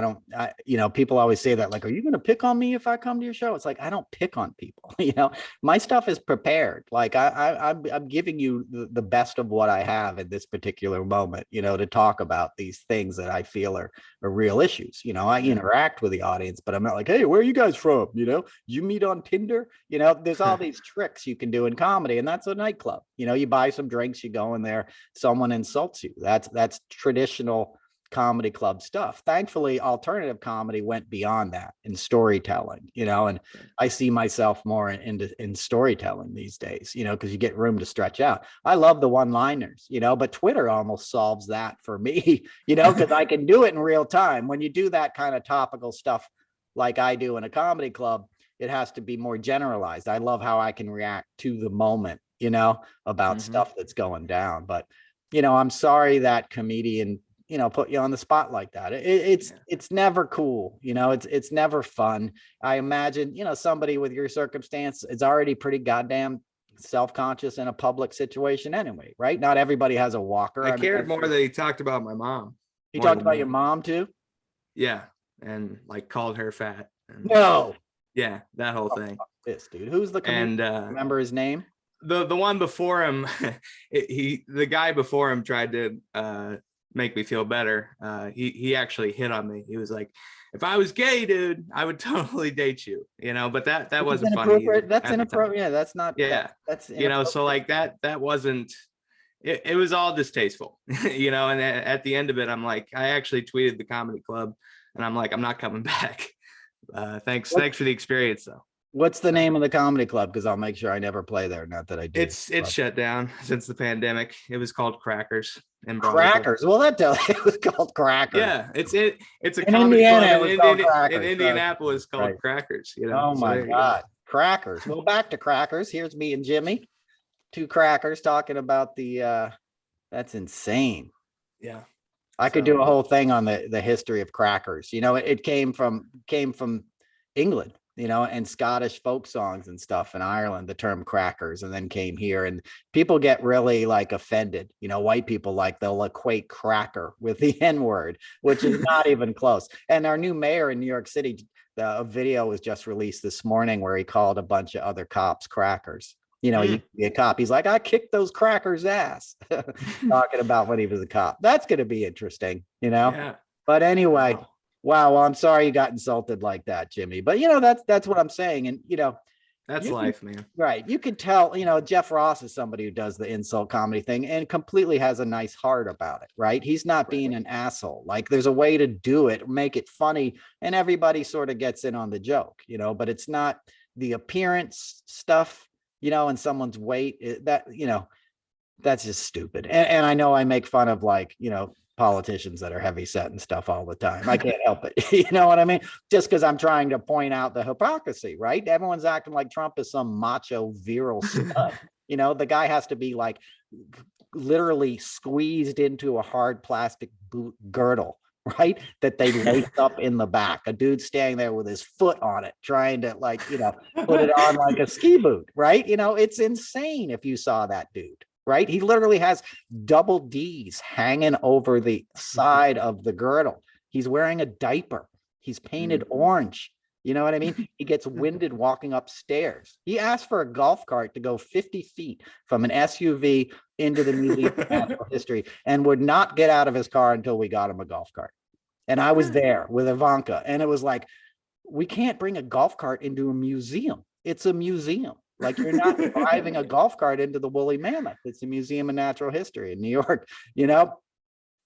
you know, people always say that, like, are you going to pick on me if I come to your show? It's like, I don't pick on people. You know, my stuff is prepared. Like I'm giving you the best of what I have at this particular moment, you know, to talk about these things that I feel are real issues. You know, I interact with the audience, but I'm not like, hey, where are you guys from? You know, you meet on Tinder? You know, there's all these tricks you can do in comedy, and that's a nightclub. You know, you buy some drinks, you go in there, someone insults you. That's traditional comedy club stuff. Thankfully, alternative comedy went beyond that in storytelling, you know, and I see myself more in storytelling these days, you know, because you get room to stretch out. I love the one-liners, you know, but Twitter almost solves that for me, you know, because I can do it in real time. When you do that kind of topical stuff like I do in a comedy club, it has to be more generalized. I love how I can react to the moment, you know, about stuff that's going down. But, you know, I'm sorry that comedian, you know, put you on the spot like that. It's never cool. You know, it's never fun. I imagine, you know, somebody with your circumstance is already pretty goddamn self-conscious in a public situation anyway, right? Not everybody has a walker. I cared more that he talked about my mom. He talked about your mom too? Yeah. And like called her fat. And, no. Yeah, that whole thing. This dude. Who's the comedian? And remember his name? The one before him, the guy before him tried to make me feel better. He actually hit on me. He was like, if I was gay, dude, I would totally date you, you know, but that wasn't funny. That's inappropriate. Yeah, that's not. Yeah. That's, you know, so like that wasn't, it was all distasteful, you know, and at the end of it, I'm like, I actually tweeted the comedy club and I'm like, I'm not coming back. Thanks for the experience though. What's the name of the comedy club? Because I'll make sure I never play there. Not that I do. It's shut down since the pandemic. It was called Crackers. Crackers. Well, that tells you it was called Crackers. Yeah, it's a in comedy Indiana, club in Indianapolis called Crackers. You know, oh my God. Crackers. Well, back to crackers. Here's me and Jimmy, two crackers talking about that's insane. Yeah. I could do a whole thing on the history of crackers. It came from England, and Scottish folk songs and stuff in Ireland, the term crackers, and then came here. And people get really like offended. White people, like, they'll equate cracker with the N-word, which is not even close. And our new mayor in New York City, a video was just released this morning where he called a bunch of other cops crackers. He be a cop. He's like, I kicked those crackers' ass. Talking about when he was a cop. That's going to be interesting, Yeah. But anyway, wow. Well, I'm sorry you got insulted like that, Jimmy. But that's what I'm saying. And that's life, man. Right. You can tell, Jeff Ross is somebody who does the insult comedy thing and completely has a nice heart about it, right? He's not being an asshole. Like, there's a way to do it, make it funny, and everybody sort of gets in on the joke, but it's not the appearance stuff, and someone's weight that's just stupid. And I know I make fun of, like, politicians that are heavy set and stuff all the time. I can't help it. You know what I mean? Just because I'm trying to point out the hypocrisy, right? Everyone's acting like Trump is some macho virile stud. The guy has to be like literally squeezed into a hard plastic boot girdle, right? That they lace up in the back. A dude standing there with his foot on it, trying to, like, put it on like a ski boot, right? It's insane if you saw that dude, right? He literally has double D's hanging over the side of the girdle. He's wearing a diaper. He's painted orange. You know what I mean? He gets winded walking upstairs. He asked for a golf cart to go 50 feet from an SUV into the Museum of Natural History and would not get out of his car until we got him a golf cart. And I was there with Ivanka, and it was like, we can't bring a golf cart into a museum. It's a museum. Like, you're not driving a golf cart into the woolly mammoth. It's the Museum of Natural History in New York.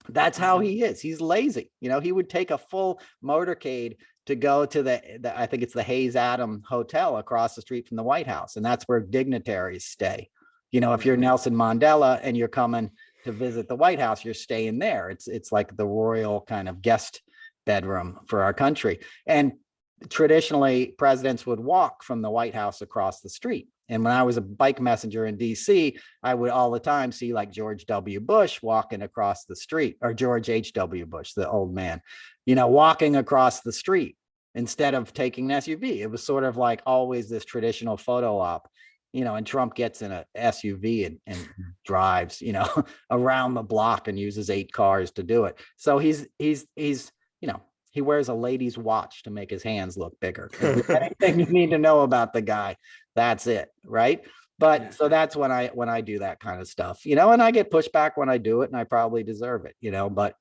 That's how he is. He's lazy. He would take a full motorcade to go to the I think it's the Hayes Adam Hotel across the street from the White House. And that's where dignitaries stay. If you're Nelson Mandela and you're coming to visit the White House, you're staying there. It's like the royal kind of guest bedroom for our country. And traditionally, presidents would walk from the White House across the street. And when I was a bike messenger in DC, I would all the time see, like, George W. Bush walking across the street, or George H.W. Bush, the old man, walking across the street instead of taking an SUV. It was sort of like always this traditional photo op, and Trump gets in a SUV and drives, around the block and uses 8 cars to do it. So he's he wears a lady's watch to make his hands look bigger. Anything you need to know about the guy, that's it, right? But so that's when I do that kind of stuff, and I get pushed back when I do it, and I probably deserve it, but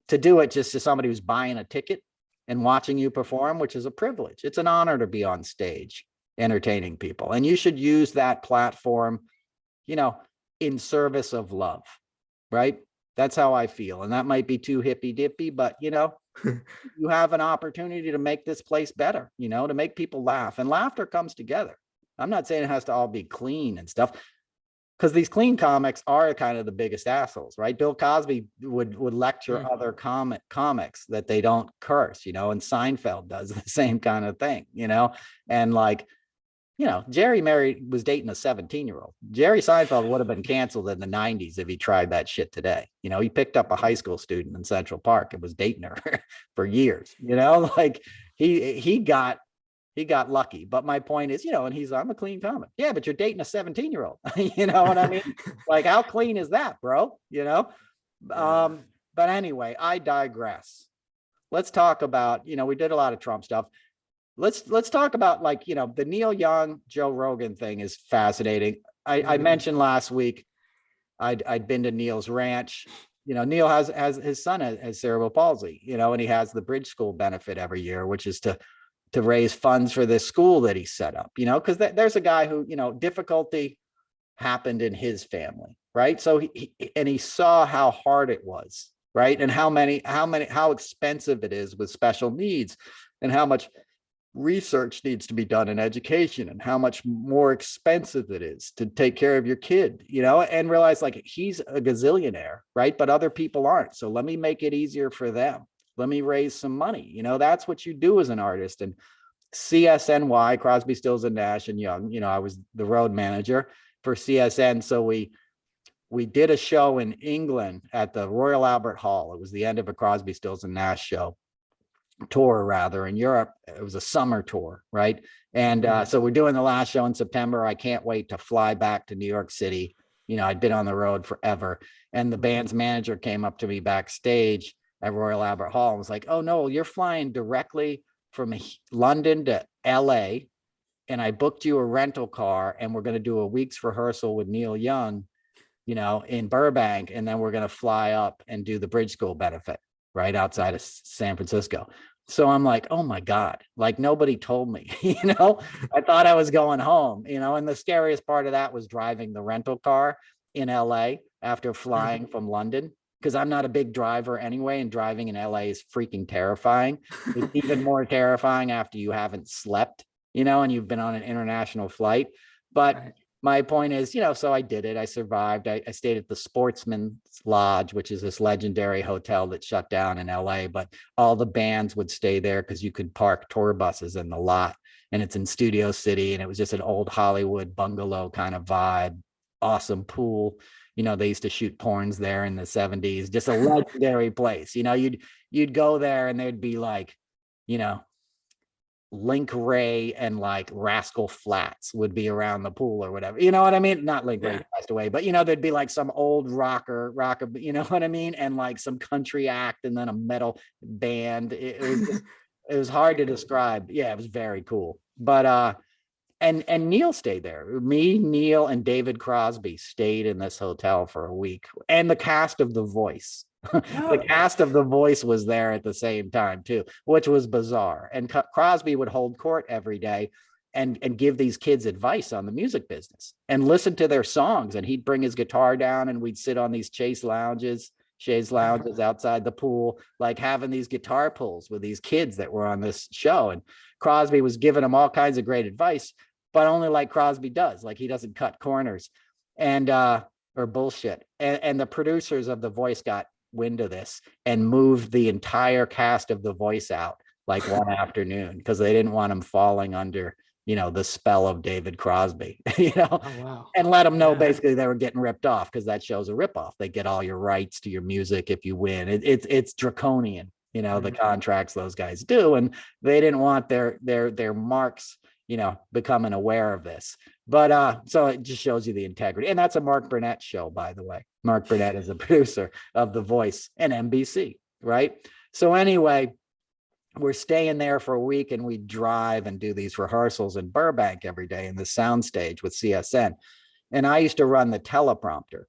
to do it just to somebody who's buying a ticket and watching you perform, which is a privilege. It's an honor to be on stage entertaining people. And you should use that platform, in service of love, right? That's how I feel. And that might be too hippy dippy, but you have an opportunity to make this place better, to make people laugh, and laughter comes together. I'm not saying it has to all be clean and stuff, because these clean comics are kind of the biggest assholes, right? Bill Cosby would lecture other comics that they don't curse, and Seinfeld does the same kind of thing, and like, Jerry was dating a 17-year-old. Jerry Seinfeld would have been canceled in the 90s if he tried that shit today. He picked up a high school student in Central Park and was dating her for years, like he got lucky. But my point is, and I'm a clean comic. Yeah, but you're dating a 17-year-old. You know what I mean? Like, how clean is that, bro? But anyway, I digress. Let's talk about, we did a lot of Trump stuff. Let's talk about, like, the Neil Young, Joe Rogan thing is fascinating. I mentioned last week I'd been to Neil's ranch. Neil has his son has cerebral palsy, and he has the Bridge School benefit every year, which is to raise funds for this school that he set up, because there's a guy who, difficulty happened in his family, right? So he saw how hard it was, right? And how expensive it is with special needs, and how much research needs to be done in education, and how much more expensive it is to take care of your kid, and realize, like, he's a gazillionaire, right? But other people aren't. So let me make it easier for them. Let me raise some money. That's what you do as an artist. And CSNY, Crosby, Stills and Nash and Young. I was the road manager for CSN. So we did a show in England at the Royal Albert Hall. It was the end of a Crosby, Stills and Nash tour rather. In Europe, it was a summer tour, right? And so we're doing the last show in September. I can't wait to fly back to New York City. I'd been on the road forever. And the band's manager came up to me backstage at Royal Albert Hall and was like, "Oh, Noel, you're flying directly from London to LA. And I booked you a rental car and we're going to do a week's rehearsal with Neil Young, in Burbank. And then we're going to fly up and do the Bridge School benefit right outside of San Francisco." So I'm like, oh my God, like nobody told me, I thought I was going home, and the scariest part of that was driving the rental car in LA after flying from London, because I'm not a big driver anyway. And driving in LA is freaking terrifying. It's even more terrifying after you haven't slept, and you've been on an international flight. But my point is, so I did it. I survived. I stayed at the Sportsman's Lodge, which is this legendary hotel that shut down in LA, but all the bands would stay there because you could park tour buses in the lot. And it's in Studio City. And it was just an old Hollywood bungalow kind of vibe. Awesome pool. They used to shoot porns there in the 70s. Just a legendary place. You'd go there and there'd be like, Link Ray and like Rascal Flatts would be around the pool or whatever. You know what I mean? Not Link Ray passed away, but there'd be like some old rocker, you know what I mean? And like some country act and then a metal band. It was hard to describe. Yeah, it was very cool. But and Neil stayed there. Me, Neil, and David Crosby stayed in this hotel for a week. And the cast of The Voice. The cast of The Voice was there at the same time too, which was bizarre. And Crosby would hold court every day and give these kids advice on the music business and listen to their songs. And he'd bring his guitar down and we'd sit on these chaise lounges outside the pool, like having these guitar pulls with these kids that were on this show. And Crosby was giving them all kinds of great advice, but only like Crosby does. Like he doesn't cut corners and or bullshit. And the producers of The Voice got wind of this and moved the entire cast of The Voice out like one afternoon because they didn't want them falling under the spell of David Crosby. Oh, wow. And let them know basically they were getting ripped off, because that show's a ripoff. They get all your rights to your music if you win. It's draconian, the contracts those guys do, and they didn't want their marks becoming aware of this. But so it just shows you the integrity. And that's a Mark Burnett show, by the way. Mark Burnett is a producer of The Voice and NBC, right? So anyway, we're staying there for a week and we drive and do these rehearsals in Burbank every day in the soundstage with CSN. And I used to run the teleprompter,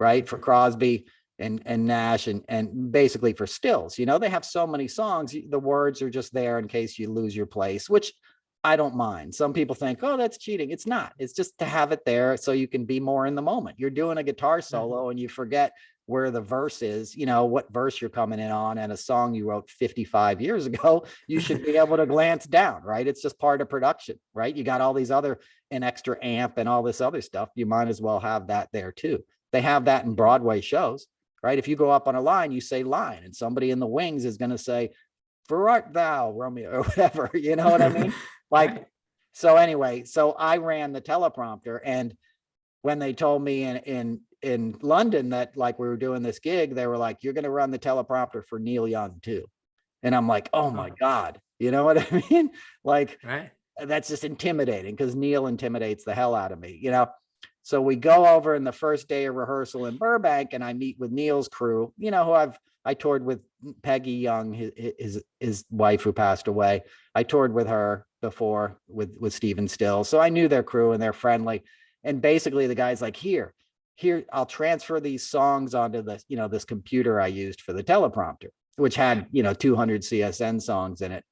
right, for Crosby and Nash and basically for Stills. They have so many songs, the words are just there in case you lose your place, which I don't mind. Some people think, oh, that's cheating. It's not. It's just to have it there so you can be more in the moment. You're doing a guitar solo and you forget where the verse is, what verse you're coming in on, and a song you wrote 55 years ago, you should be able to glance down, right? It's just part of production, right? You got all these an extra amp and all this other stuff. You might as well have that there too. They have that in Broadway shows, right? If you go up on a line, you say line, and somebody in the wings is going to say, "For art thou, Romeo," or whatever, you know what I mean? Like, so anyway, so I ran the teleprompter, and when they told me in London that like we were doing this gig, they were like, "You're going to run the teleprompter for Neil Young too." And I'm like, oh my God, you know what I mean? Like, that's just intimidating, because Neil intimidates the hell out of me, So we go over in the first day of rehearsal in Burbank, and I meet with Neil's crew, who I toured with. Peggy Young, his wife who passed away. I toured with her before with Stephen Stills. So I knew their crew and they're friendly. And basically the guy's like, here, I'll transfer these songs onto this, this computer I used for the teleprompter, which had, 200 CSN songs in it.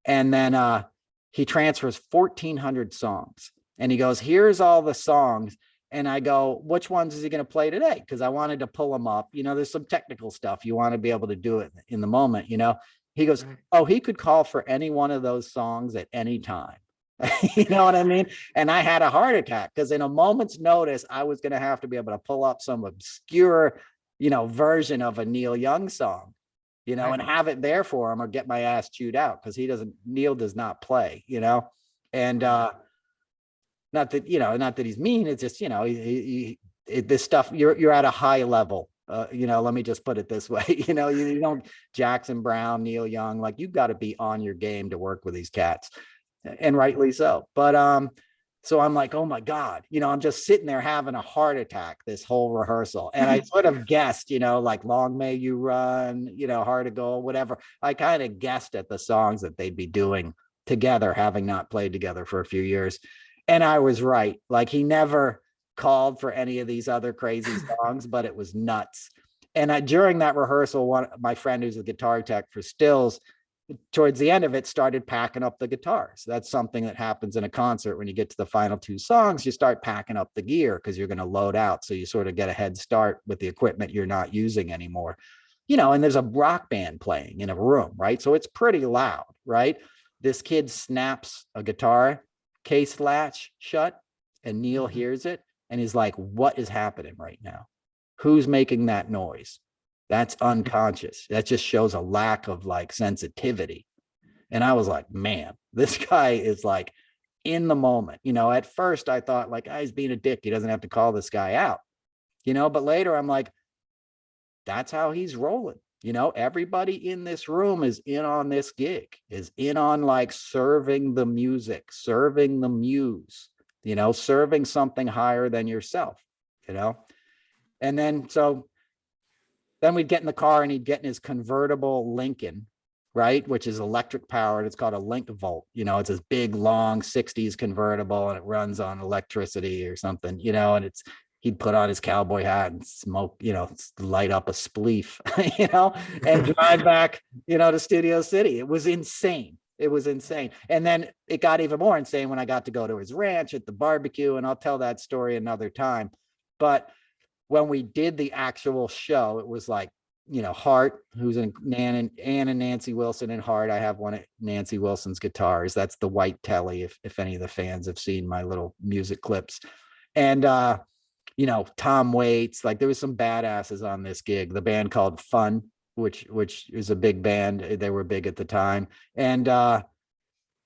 And then he transfers 1,400 songs. And he goes, here's all the songs. And I go, which ones is he going to play today? Because I wanted to pull them up. There's some technical stuff. You want to be able to do it in the moment, He goes, oh, he could call for any one of those songs at any time. You know what I mean? And I had a heart attack, because in a moment's notice, I was going to have to be able to pull up some obscure, version of a Neil Young song. and have it there for him or get my ass chewed out, because Neil does not play, and not that he's mean. It's just, this stuff, you're at a high level. Let me just put it this way. You don't Jackson Brown, Neil Young, like you've got to be on your game to work with these cats, and rightly so. But so I'm like, oh my God, I'm just sitting there having a heart attack this whole rehearsal. And I sort of guessed, like Long May You Run, Heart of Gold, whatever. I kind of guessed at the songs that they'd be doing together, having not played together for a few years. And I was right. Like, he never called for any of these other crazy songs, but it was nuts. And during that rehearsal, my friend who's a guitar tech for Stills, towards the end of it, started packing up the guitars. That's something that happens in a concert. When you get to the final two songs, you start packing up the gear because you're going to load out. So you sort of get a head start with the equipment you're not using anymore. And there's a rock band playing in a room, right? So it's pretty loud, right? This kid snaps a guitar case latch shut, and Neil hears it, and he's like, what is happening right now? Who's making that noise? That's unconscious. That just shows a lack of like sensitivity. And I was like, man, this guy is like in the moment. At first I thought like, he's being a dick. He doesn't have to call this guy out, but later I'm like, that's how he's rolling. Everybody in this room is in on this gig, is in on like serving the music, serving the muse, serving something higher than yourself, and then we'd get in the car and he'd get in his convertible Lincoln, right? Which is electric powered. It's called a Link Volt. It's this big, long 60s convertible, and it runs on electricity or something, and he'd put on his cowboy hat and smoke, light up a spleef, and drive back, to Studio City. It was insane. It was insane. And then it got even more insane when I got to go to his ranch at the barbecue, and I'll tell that story another time. But when we did the actual show, it was like, Hart, who's in Ann and Nancy Wilson and Hart. I have one of Nancy Wilson's guitars. That's the white telly, if any of the fans have seen my little music clips. And, Tom Waits, like there was some badasses on this gig. The band called Fun, which is a big band. They were big at the time. And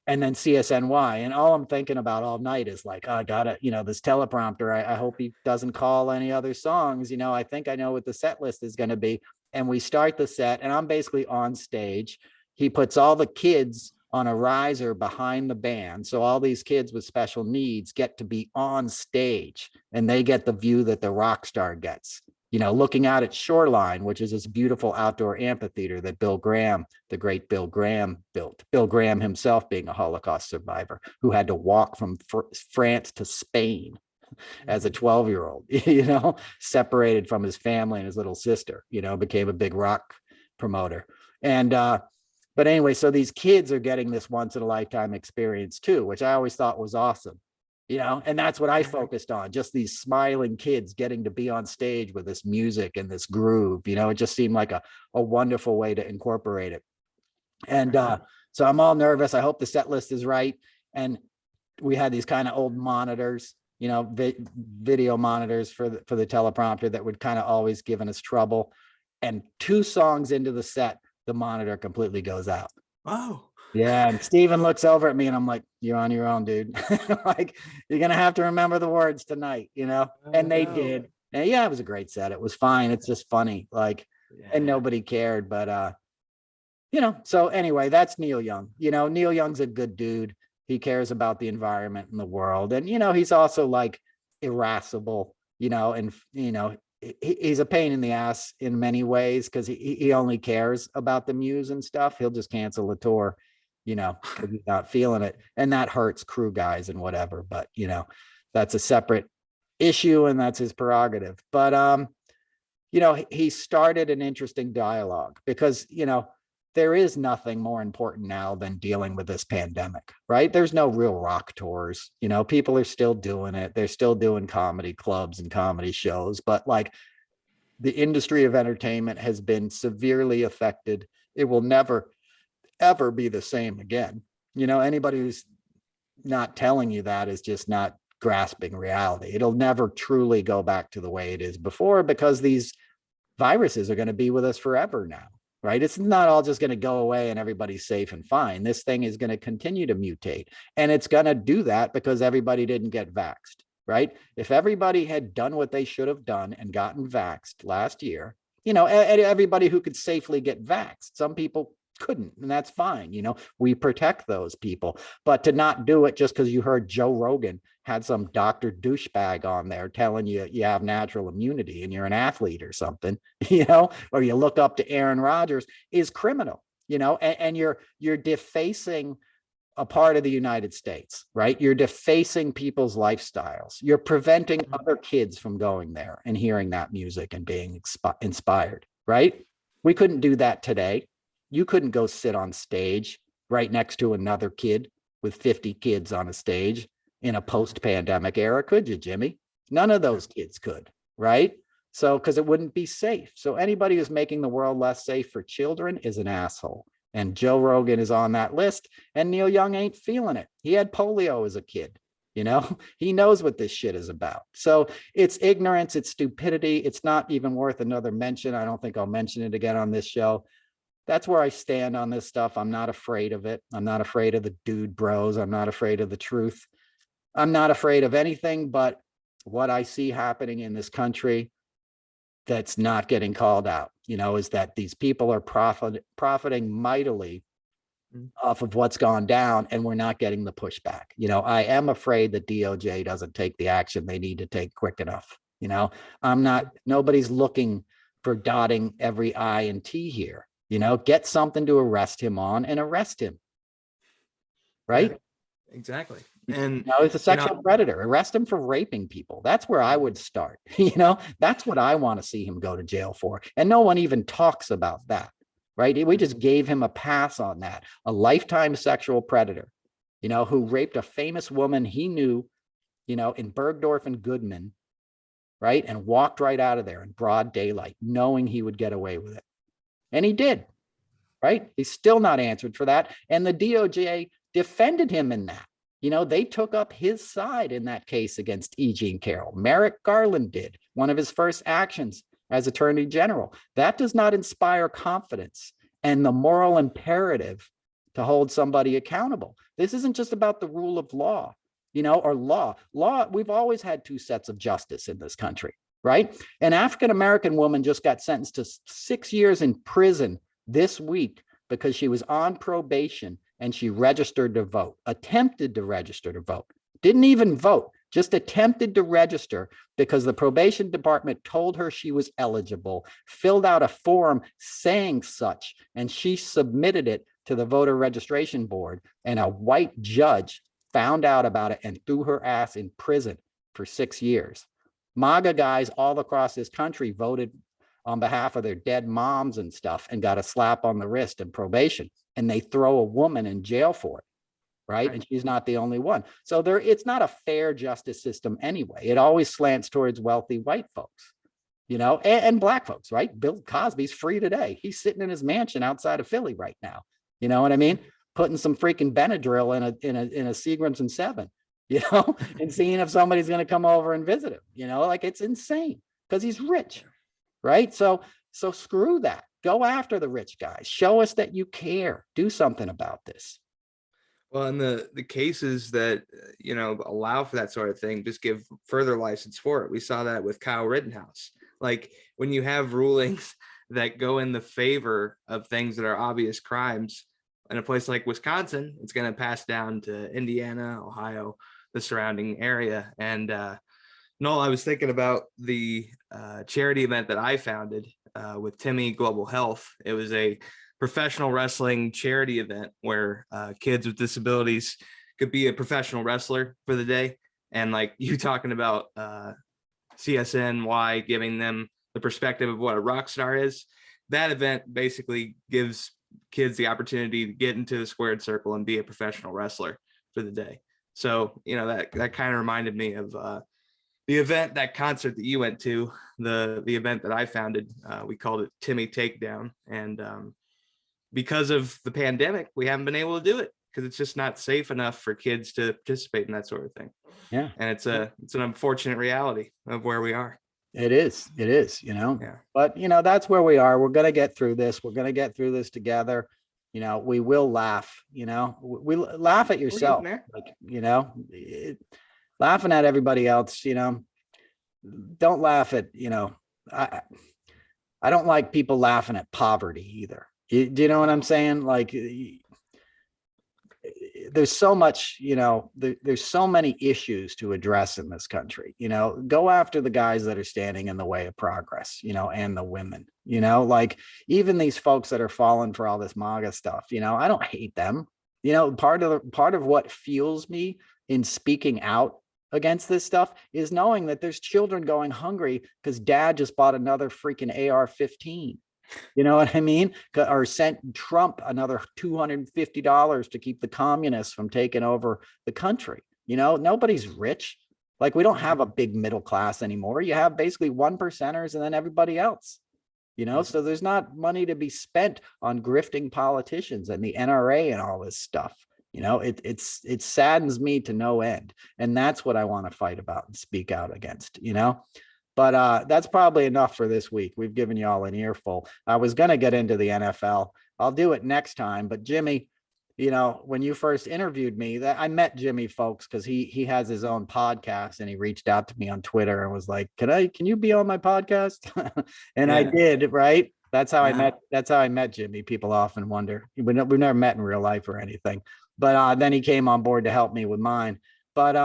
then CSNY. And all I'm thinking about all night is like, oh, I gotta, this teleprompter, I hope he doesn't call any other songs. I think I know what the set list is going to be. And we start the set, and I'm basically on stage. He puts all the kids on a riser behind the band. So all these kids with special needs get to be on stage, and they get the view that the rock star gets, looking out at Shoreline, which is this beautiful outdoor amphitheater that Bill Graham, the great Bill Graham, built. Bill Graham himself being a Holocaust survivor who had to walk from France to Spain as a 12-year-old, separated from his family and his little sister, became a big rock promoter. And, but anyway, so these kids are getting this once in a lifetime experience too, which I always thought was awesome, and that's what I focused on, just these smiling kids getting to be on stage with this music and this groove. It just seemed like a wonderful way to incorporate it. And so I'm all nervous. I hope the set list is right. And we had these kind of old monitors, video monitors for the teleprompter that would kind of always given us trouble. And 2 songs into the set, the monitor completely goes out. Oh, yeah. And Steven looks over at me and I'm like, you're on your own, dude. Like, you're going to have to remember the words tonight, and they did. And yeah, it was a great set. It was fine. It's just funny. Like, and nobody cared, but, so anyway, that's Neil Young. Neil Young's a good dude. He cares about the environment and the world. And, he's also like irascible, and, he's a pain in the ass in many ways, because he only cares about the muse and stuff. He'll just cancel a tour, because he's not feeling it. And that hurts crew guys and whatever. But, that's a separate issue, and that's his prerogative. But, he started an interesting dialogue because, there is nothing more important now than dealing with this pandemic, right? There's no real rock tours. People are still doing it. They're still doing comedy clubs and comedy shows, but like the industry of entertainment has been severely affected. It will never, ever be the same again. Anybody who's not telling you that is just not grasping reality. It'll never truly go back to the way it is before, because these viruses are going to be with us forever now. right? It's not all just going to go away and everybody's safe and fine. This thing is going to continue to mutate, and it's going to do that because everybody didn't get vaxxed, right? If everybody had done what they should have done and gotten vaxxed last year, everybody who could safely get vaxxed, some people couldn't, and that's fine. We protect those people, but to not do it just because you heard Joe Rogan had some Dr. douchebag on there telling you you have natural immunity and you're an athlete or something, or you look up to Aaron Rodgers, is criminal, and you're defacing a part of the United States, right? You're defacing people's lifestyles. You're preventing other kids from going there and hearing that music and being inspired, right? We couldn't do that today. You couldn't go sit on stage right next to another kid with 50 kids on a stage in a post-pandemic era, could you, Jimmy? None of those kids could, right? So, because it wouldn't be safe. So anybody who's making the world less safe for children is an asshole. And Joe Rogan is on that list, and Neil Young ain't feeling it. He had polio as a kid. He knows what this shit is about. So it's ignorance, it's stupidity. It's not even worth another mention. I don't think I'll mention it again on this show. That's where I stand on this stuff. I'm not afraid of it. I'm not afraid of the dude bros. I'm not afraid of the truth. I'm not afraid of anything but what I see happening in this country that's not getting called out, is that these people are profiting mightily off of what's gone down, and we're not getting the pushback. I am afraid that DOJ doesn't take the action they need to take quick enough. Nobody's looking for dotting every I and T here. Get something to arrest him on and arrest him. Right? Yeah, exactly. And he's a sexual predator. Arrest him for raping people. That's where I would start. That's what I want to see him go to jail for. And no one even talks about that. Right? We just gave him a pass on that. A lifetime sexual predator, who raped a famous woman he knew, in Bergdorf and Goodman, right? And walked right out of there in broad daylight, knowing he would get away with it. And he did, right? He's still not answered for that. And the DOJ defended him in that. They took up his side in that case against E. Jean Carroll. Merrick Garland did, one of his first actions as Attorney General. That does not inspire confidence and the moral imperative to hold somebody accountable. This isn't just about the rule of law, or law. Law, we've always had two sets of justice in this country. Right? An African-American woman just got sentenced to 6 years in prison this week because she was on probation and she registered to vote, attempted to register to vote, didn't even vote, just attempted to register because the probation department told her she was eligible, filled out a form saying such, and she submitted it to the voter registration board, and a white judge found out about it and threw her ass in prison for 6 years. MAGA guys all across this country voted on behalf of their dead moms and stuff and got a slap on the wrist and probation, and they throw a woman in jail for it, right? And she's not the only one. So it's not a fair justice system anyway. It always slants towards wealthy white folks, and black folks, right? Bill Cosby's free today. He's sitting in his mansion outside of Philly right now. You know what I mean? Putting some freaking Benadryl in a Seagrams and 7. And seeing if somebody's going to come over and visit him, it's insane because he's rich, right? So screw that. Go after the rich guys. Show us that you care. Do something about this. Well, and the cases that, allow for that sort of thing, just give further license for it. We saw that with Kyle Rittenhouse. Like when you have rulings that go in the favor of things that are obvious crimes in a place like Wisconsin, it's going to pass down to Indiana, Ohio, the surrounding area. And Noel, I was thinking about the charity event that I founded with Timmy Global Health. It was a professional wrestling charity event where kids with disabilities could be a professional wrestler for the day. And like you talking about CSNY giving them the perspective of what a rock star is, that event basically gives kids the opportunity to get into the squared circle and be a professional wrestler for the day. So, that kind of reminded me of the event, that concert that you went to, the event that I founded. We called it Timmy Takedown. And because of the pandemic, we haven't been able to do it because it's just not safe enough for kids to participate in that sort of thing. Yeah. And it's an unfortunate reality of where we are. It is, Yeah. but that's where we are. We're going to get through this. We're going to get through this together. We will laugh, we laugh at We're getting yourself, there. like, laughing at everybody else, don't laugh at, I, I don't like people laughing at poverty either. Do you know what I'm saying? Like, there's so much, there's so many issues to address in this country. Go after the guys that are standing in the way of progress, and the women, like even these folks that are falling for all this MAGA stuff, I don't hate them. Part of what fuels me in speaking out against this stuff is knowing that there's children going hungry because dad just bought another freaking AR-15. You know what I mean? Or sent Trump another $250 to keep the communists from taking over the country. Nobody's rich. Like, we don't have a big middle class anymore. You have basically 1%ers and then everybody else. So there's not money to be spent on grifting politicians and the NRA and all this stuff. It saddens me to no end. And that's what I want to fight about and speak out against, But that's probably enough for this week. We've given you all an earful. I was going to get into the NFL. I'll do it next time. But Jimmy, when you first interviewed me, I met Jimmy, folks, because he has his own podcast, and he reached out to me on Twitter and was like, can you be on my podcast? And I did, right? That's how I met Jimmy. People often wonder. We've never met in real life or anything. But then he came on board to help me with mine. But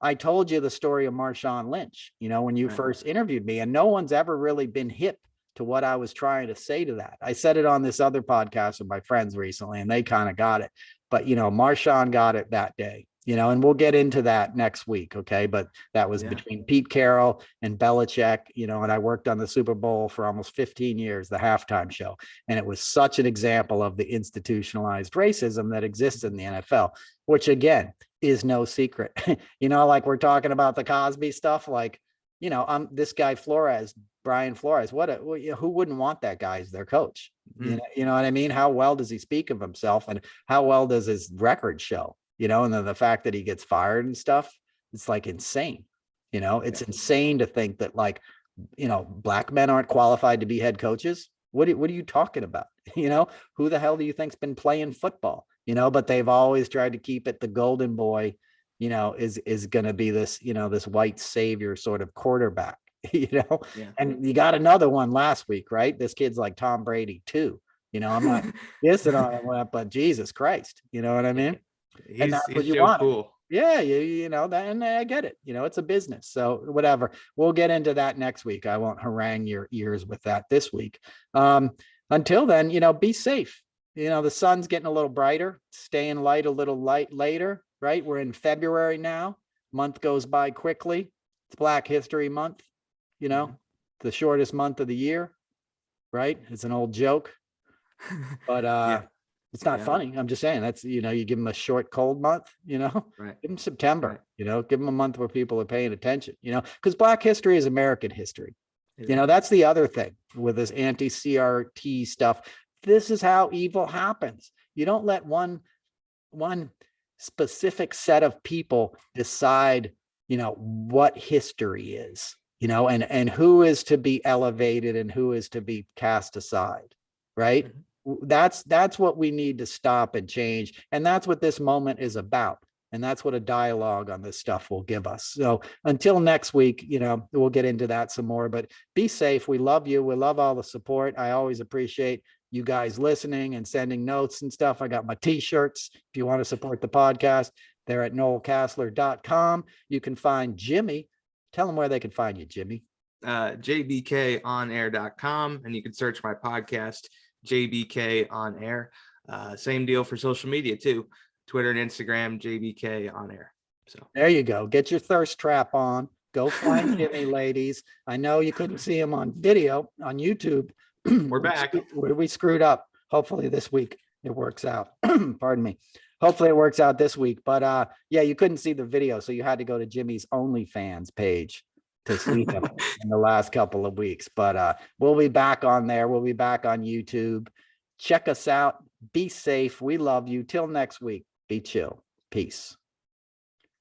I told you the story of Marshawn Lynch, when you first interviewed me, and no one's ever really been hip to what I was trying to say to that. I said it on this other podcast with my friends recently, and they kind of got it. But, Marshawn got it that day, and we'll get into that next week. Okay. But that was between Pete Carroll and Belichick, and I worked on the Super Bowl for almost 15 years, the halftime show. And it was such an example of the institutionalized racism that exists in the NFL, which again is no secret. Like we're talking about the Cosby stuff, like, this guy Brian Flores, who wouldn't want that guy as their coach? You know what I mean? How well does he speak of himself, and how well does his record show? And then the fact that he gets fired and stuff, it's like insane. It's insane to think that, like, black men aren't qualified to be head coaches. What are you talking about? Who the hell do you think's been playing football? But they've always tried to keep it the golden boy, is going to be this, this white savior sort of quarterback, and you got another one last week, right? This kid's like Tom Brady too. I'm not dissing on him, but Jesus Christ, you know what I mean? And that's what you want. Cool. Yeah, and I get it. It's a business. So whatever. We'll get into that next week. I won't harangue your ears with that this week. Until then, be safe. The sun's getting a little brighter, staying light a little later, right? We're in February now. Month goes by quickly. It's Black History Month, the shortest month of the year, right? It's an old joke, but it's not funny. I'm just saying that's, you give them a short, cold month, right. Give them September, right. Give them a month where people are paying attention, because Black history is American history. That's the other thing with this anti-CRT stuff. This is how evil happens. You don't let one specific set of people decide, what history is, and who is to be elevated and who is to be cast aside, right? Mm-hmm. That's what we need to stop and change. And that's what this moment is about. And that's what a dialogue on this stuff will give us. So until next week, we'll get into that some more, but be safe. We love you. We love all the support. I always appreciate you guys listening and sending notes and stuff. I got my t-shirts. If you want to support the podcast, they're at noelcasler.com. You can find Jimmy. Tell them where they can find you, Jimmy. jbkonair.com. And you can search my podcast, JBK on Air. Same deal for social media too. Twitter and Instagram, JBK on Air. So there you go. Get your thirst trap on. Go find Jimmy, ladies. I know you couldn't see him on video on YouTube. We're back. We screwed up. Hopefully this week it works out. Pardon me. Hopefully it works out this week. But yeah, you couldn't see the video, so you had to go to Jimmy's OnlyFans page to see him in the last couple of weeks. But we'll be back on there. We'll be back on YouTube. Check us out. Be safe. We love you. Till next week. Be chill. Peace.